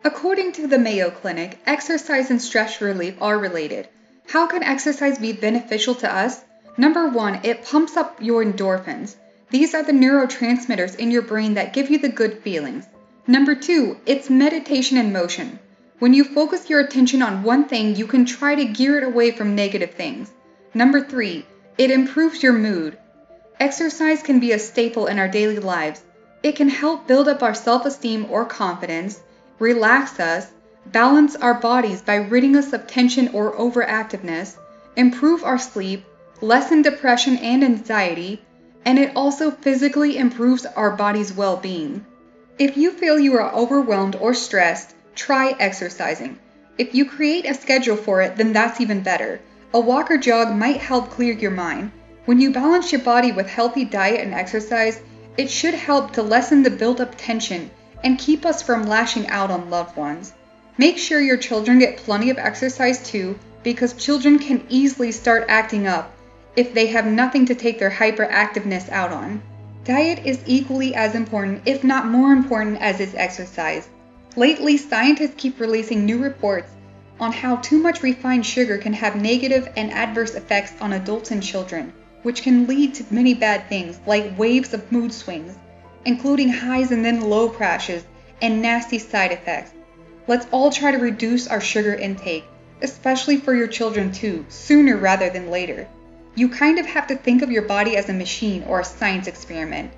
According to the Mayo Clinic, exercise and stress relief are related. How can exercise be beneficial to us? Number 1, it pumps up your endorphins. These are the neurotransmitters in your brain that give you the good feelings. Number 2, it's meditation in motion. When you focus your attention on one thing, you can try to gear it away from negative things. Number 3, it improves your mood. Exercise can be a staple in our daily lives. It can help build up our self-esteem or confidence, relax us, balance our bodies by ridding us of tension or overactiveness, improve our sleep, lessen depression and anxiety, and it also physically improves our body's well-being. If you feel you are overwhelmed or stressed, try exercising. If you create a schedule for it, then that's even better. A walk or jog might help clear your mind. When you balance your body with healthy diet and exercise, it should help to lessen the built-up tension and keep us from lashing out on loved ones. Make sure your children get plenty of exercise too, because children can easily start acting up if they have nothing to take their hyperactiveness out on. Diet is equally as important, if not more important, as is exercise. Lately, scientists keep releasing new reports on how too much refined sugar can have negative and adverse effects on adults and children, which can lead to many bad things like waves of mood swings, including highs and then low crashes, and nasty side effects. Let's all try to reduce our sugar intake, especially for your children too, sooner rather than later. You kind of have to think of your body as a machine or a science experiment.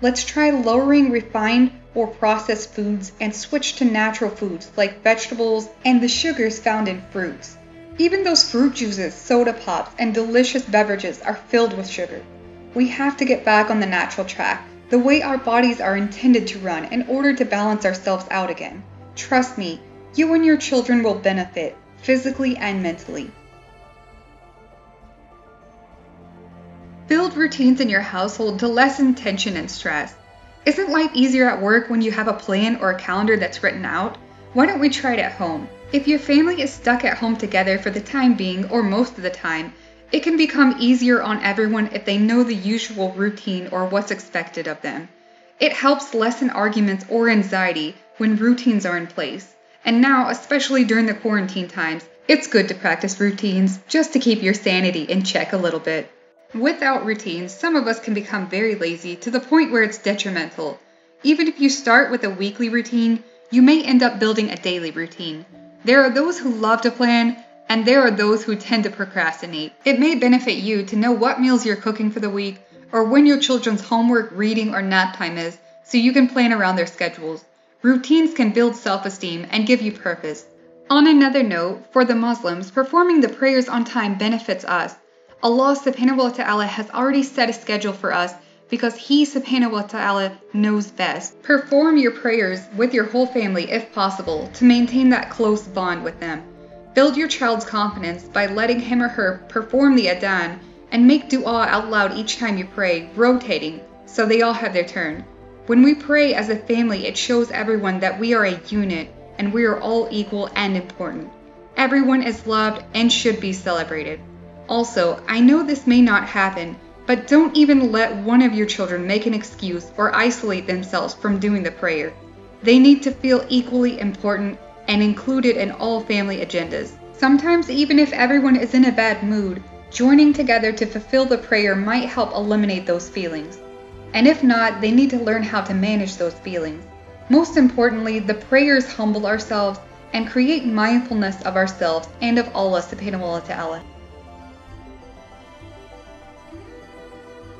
Let's try lowering refined or processed foods and switch to natural foods like vegetables and the sugars found in fruits. Even those fruit juices, soda pops, and delicious beverages are filled with sugar. We have to get back on the natural track, the way our bodies are intended to run, in order to balance ourselves out again. Trust me, you and your children will benefit, physically and mentally. Build routines in your household to lessen tension and stress. Isn't life easier at work when you have a plan or a calendar that's written out? Why don't we try it at home? If your family is stuck at home together for the time being or most of the time, it can become easier on everyone if they know the usual routine or what's expected of them. It helps lessen arguments or anxiety when routines are in place. And now, especially during the quarantine times, it's good to practice routines just to keep your sanity in check a little bit. Without routines, some of us can become very lazy to the point where it's detrimental. Even if you start with a weekly routine, you may end up building a daily routine. There are those who love to plan, and there are those who tend to procrastinate. It may benefit you to know what meals you're cooking for the week, or when your children's homework, reading, or nap time is, so you can plan around their schedules. Routines can build self-esteem and give you purpose. On another note, for the Muslims, performing the prayers on time benefits us. Allah subhanahu wa ta'ala has already set a schedule for us because He subhanahu wa ta'ala knows best. Perform your prayers with your whole family if possible to maintain that close bond with them. Build your child's confidence by letting him or her perform the adhan and make dua out loud each time you pray, rotating, so they all have their turn. When we pray as a family, it shows everyone that we are a unit and we are all equal and important. Everyone is loved and should be celebrated. Also, I know this may not happen, but don't even let one of your children make an excuse or isolate themselves from doing the prayer. They need to feel equally important and included in all family agendas. Sometimes, even if everyone is in a bad mood, joining together to fulfill the prayer might help eliminate those feelings. And if not, they need to learn how to manage those feelings. Most importantly, the prayers humble ourselves and create mindfulness of ourselves and of Allah subhanahu wa ta'ala.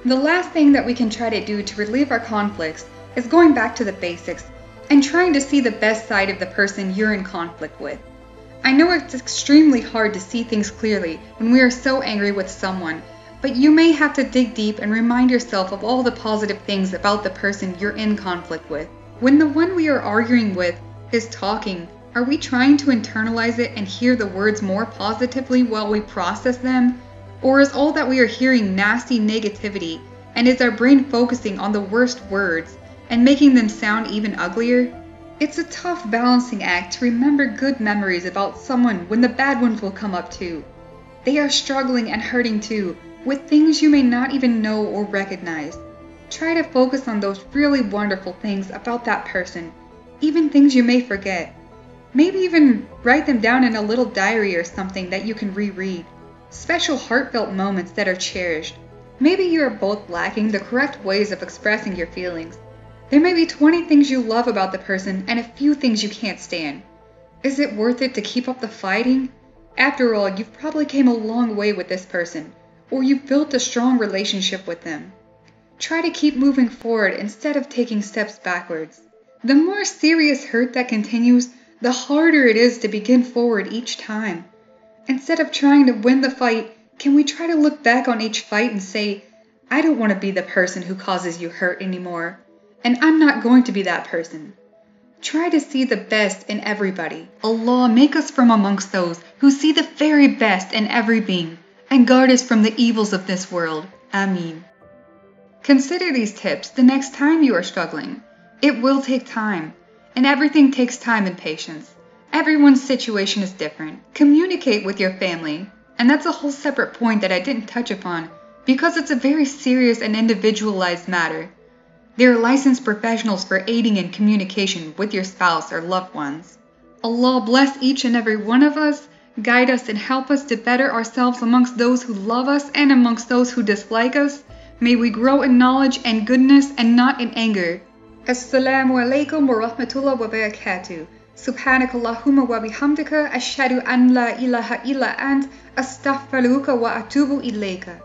The last thing that we can try to do to relieve our conflicts is going back to the basics and trying to see the best side of the person you're in conflict with. I know it's extremely hard to see things clearly when we are so angry with someone, but you may have to dig deep and remind yourself of all the positive things about the person you're in conflict with. When the one we are arguing with is talking, are we trying to internalize it and hear the words more positively while we process them? Or is all that we are hearing nasty negativity, and is our brain focusing on the worst words and making them sound even uglier? It's a tough balancing act to remember good memories about someone when the bad ones will come up too. They are struggling and hurting too, with things you may not even know or recognize. Try to focus on those really wonderful things about that person, even things you may forget. Maybe even write them down in a little diary or something that you can reread. Special heartfelt moments that are cherished. Maybe you are both lacking the correct ways of expressing your feelings. There may be 20 things you love about the person and a few things you can't stand. Is it worth it to keep up the fighting? After all, you've probably came a long way with this person, or you've built a strong relationship with them. Try to keep moving forward instead of taking steps backwards. The more serious hurt that continues, the harder it is to begin forward each time. Instead of trying to win the fight, can we try to look back on each fight and say, I don't want to be the person who causes you hurt anymore, and I'm not going to be that person. Try to see the best in everybody. Allah make us from amongst those who see the very best in every being, and guard us from the evils of this world. Ameen. Consider these tips the next time you are struggling. It will take time, and everything takes time and patience. Everyone's situation is different. Communicate with your family, and that's a whole separate point that I didn't touch upon because it's a very serious and individualized matter. There are licensed professionals for aiding in communication with your spouse or loved ones. Allah bless each and every one of us, guide us and help us to better ourselves amongst those who love us and amongst those who dislike us. May we grow in knowledge and goodness and not in anger. Assalamu alaikum wa rahmatullah wa barakatuh. Subhanakallahumma wa bihamdika ashhadu an la ilaha illa ant astaghfiruka wa atubu ilayka.